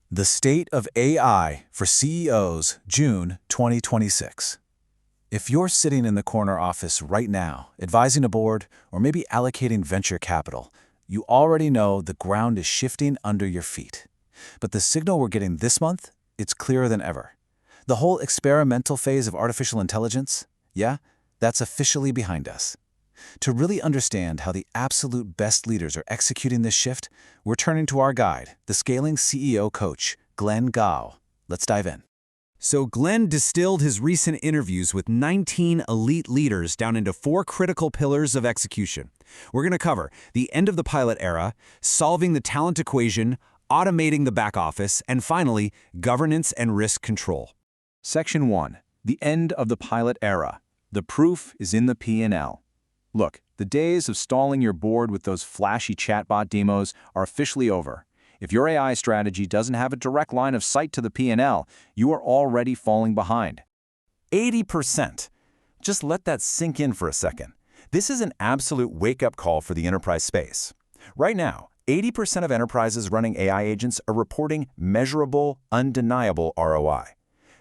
The State of AI for CEOs, June 2026. If you're sitting in the corner office right now, advising a board, or maybe allocating venture capital, you already know the ground is shifting under your feet. But the signal we're getting this month, it's clearer than ever. The whole experimental phase of artificial intelligence, yeah, that's officially behind us. To really understand how the absolute best leaders are executing this shift, we're turning to our guide, the Scaling CEO coach, Glenn Gao. Let's dive in. So Glenn distilled his recent interviews with 19 elite leaders down into 4 critical pillars of execution. We're going to cover the end of the pilot era, solving the talent equation, automating the back office, and finally, governance and risk control. Section 1. The end of the pilot era. The proof is in the P&L. Look, the days of stalling your board with those flashy chatbot demos are officially over. If your AI strategy doesn't have a direct line of sight to the P&L, you are already falling behind. 80%. Just let that sink in for a second. This is an absolute wake-up call for the enterprise space. Right now, 80% of enterprises running AI agents are reporting measurable, undeniable ROI.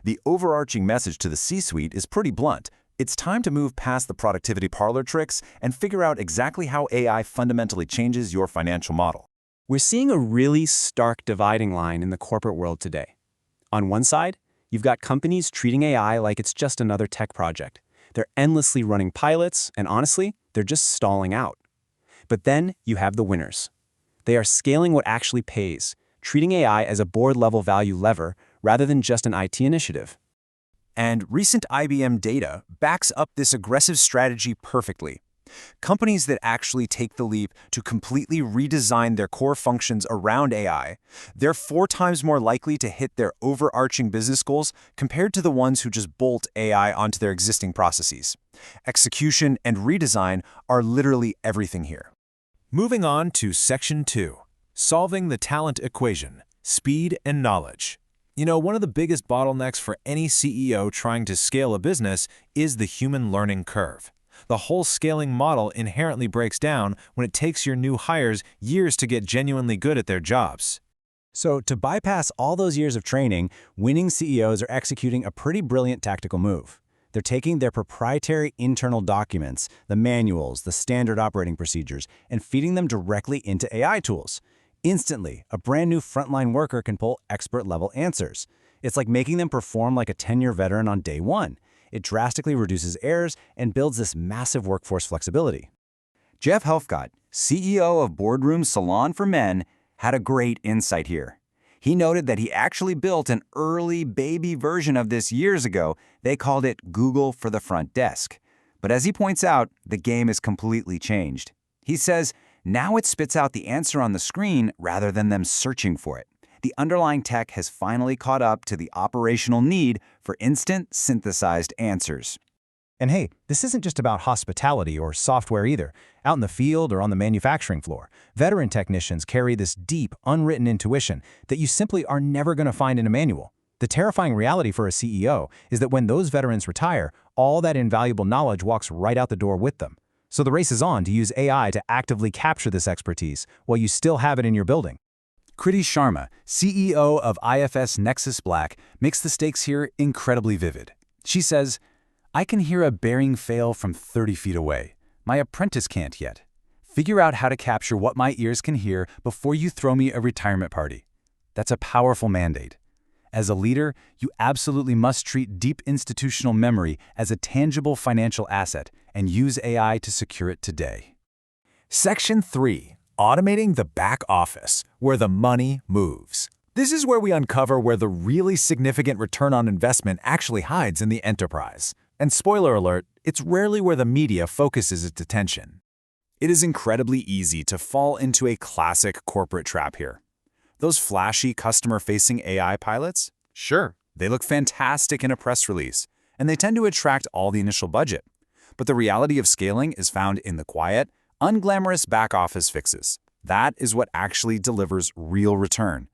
The overarching message to the C-suite is pretty blunt. It's time to move past the productivity parlor tricks and figure out exactly how AI fundamentally changes your financial model. We're seeing a really stark dividing line in the corporate world today. On one side, you've got companies treating AI like it's just another tech project. They're endlessly running pilots, and honestly, they're just stalling out. But then you have the winners. They are scaling what actually pays, treating AI as a board-level value lever rather than just an IT initiative. And recent IBM data backs up this aggressive strategy perfectly. Companies that actually take the leap to completely redesign their core functions around AI, they're 4 times more likely to hit their overarching business goals compared to the ones who just bolt AI onto their existing processes. Execution and redesign are literally everything here. Moving on to Section 2, Solving the Talent Equation, Speed and Knowledge. You know, one of the biggest bottlenecks for any CEO trying to scale a business is the human learning curve. The whole scaling model inherently breaks down when it takes your new hires years to get genuinely good at their jobs. So to bypass all those years of training, winning CEOs are executing a pretty brilliant tactical move. They're taking their proprietary internal documents, the manuals, the standard operating procedures, and feeding them directly into AI tools. Instantly, a brand new frontline worker can pull expert-level answers. It's like making them perform like a 10-year veteran on day one. It drastically reduces errors and builds this massive workforce flexibility. Jeff Helfgott, CEO of Boardroom Salon for Men, had a great insight here. He noted that he actually built an early baby version of this years ago. They called it Google for the front desk. But as he points out, the game is completely changed. He says, now it spits out the answer on the screen rather than them searching for it. The underlying tech has finally caught up to the operational need for instant, synthesized answers. And hey, this isn't just about hospitality or software either. Out in the field or on the manufacturing floor, veteran technicians carry this deep, unwritten intuition that you simply are never going to find in a manual. The terrifying reality for a CEO is that when those veterans retire, all that invaluable knowledge walks right out the door with them. So the race is on to use AI to actively capture this expertise while you still have it in your building. Kriti Sharma, CEO of IFS Nexus Black, makes the stakes here incredibly vivid. She says, I can hear a bearing fail from 30 feet away. My apprentice can't yet. Figure out how to capture what my ears can hear before you throw me a retirement party. That's a powerful mandate. As a leader, you absolutely must treat deep institutional memory as a tangible financial asset and use AI to secure it today. Section 3. Automating the back office, where the money moves. This is where we uncover where the really significant return on investment actually hides in the enterprise. And spoiler alert, it's rarely where the media focuses its attention. It is incredibly easy to fall into a classic corporate trap here. Those flashy customer-facing AI pilots? Sure, they look fantastic in a press release, and they tend to attract all the initial budget. But the reality of scaling is found in the quiet, unglamorous back-office fixes. That is what actually delivers real return.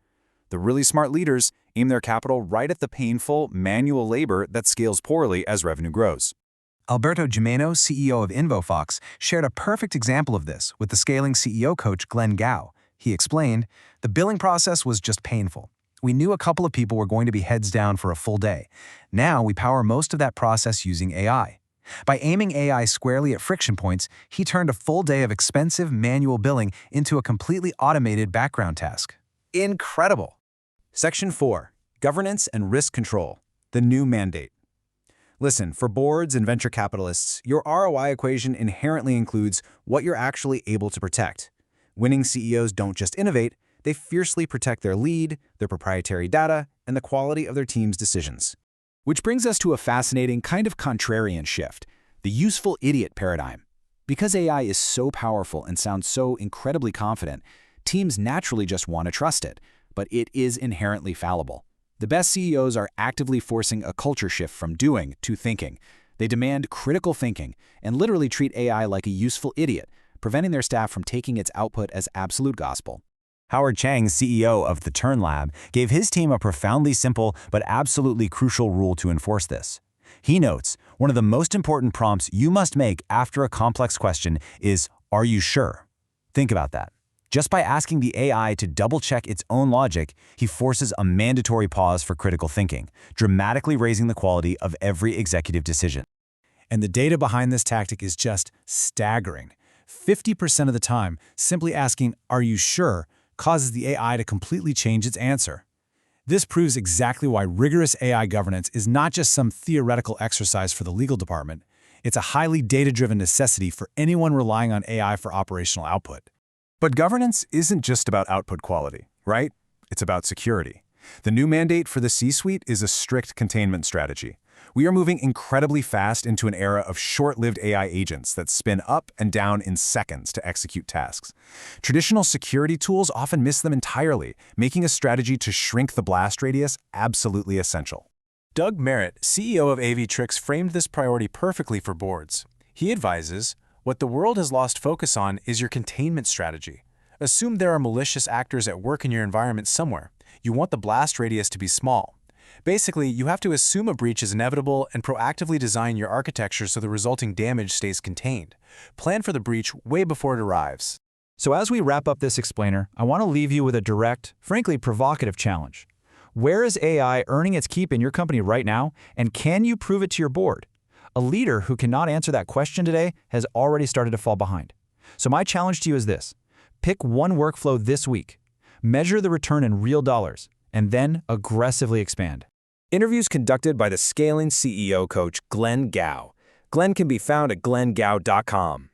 The really smart leaders aim their capital right at the painful, manual labor that scales poorly as revenue grows. Alberto Gimeno, CEO of InvoFox, shared a perfect example of this with the scaling CEO coach Glenn Gao. He explained, the billing process was just painful. We knew a couple of people were going to be heads down for a full day. Now we power most of that process using AI. By aiming AI squarely at friction points, he turned a full day of expensive manual billing into a completely automated background task. Incredible! Section 4. Governance and Risk Control. The new mandate. Listen, for boards and venture capitalists, your ROI equation inherently includes what you're actually able to protect. Winning CEOs don't just innovate, they fiercely protect their lead, their proprietary data, and the quality of their team's decisions. Which brings us to a fascinating kind of contrarian shift, the useful idiot paradigm. Because AI is so powerful and sounds so incredibly confident, teams naturally just want to trust it, but it is inherently fallible. The best CEOs are actively forcing a culture shift from doing to thinking. They demand critical thinking and literally treat AI like a useful idiot, preventing their staff from taking its output as absolute gospel. Howard Chang, CEO of the Turn Lab, gave his team a profoundly simple but absolutely crucial rule to enforce this. He notes, one of the most important prompts you must make after a complex question is, "Are you sure?" Think about that. Just by asking the AI to double-check its own logic, he forces a mandatory pause for critical thinking, dramatically raising the quality of every executive decision. And the data behind this tactic is just staggering. 50% of the time, simply asking, "Are you sure?" causes the AI to completely change its answer. This proves exactly why rigorous AI governance is not just some theoretical exercise for the legal department. It's a highly data-driven necessity for anyone relying on AI for operational output. But governance isn't just about output quality, right? It's about security. The new mandate for the C-suite is a strict containment strategy. We are moving incredibly fast into an era of short-lived AI agents that spin up and down in seconds to execute tasks. Traditional security tools often miss them entirely, making a strategy to shrink the blast radius absolutely essential. Doug Merritt, CEO of AV-Trix, framed this priority perfectly for boards. He advises, what the world has lost focus on is your containment strategy. Assume there are malicious actors at work in your environment somewhere. You want the blast radius to be small. Basically, you have to assume a breach is inevitable and proactively design your architecture so the resulting damage stays contained. Plan for the breach way before it arrives. So as we wrap up this explainer, I want to leave you with a direct, frankly provocative challenge. Where is AI earning its keep in your company right now, and can you prove it to your board? A leader who cannot answer that question today has already started to fall behind. So my challenge to you is this. Pick one workflow this week, measure the return in real dollars, and then aggressively expand. Interviews conducted by the Scaling CEO coach Glenn Gao. Glenn can be found at glenngao.com.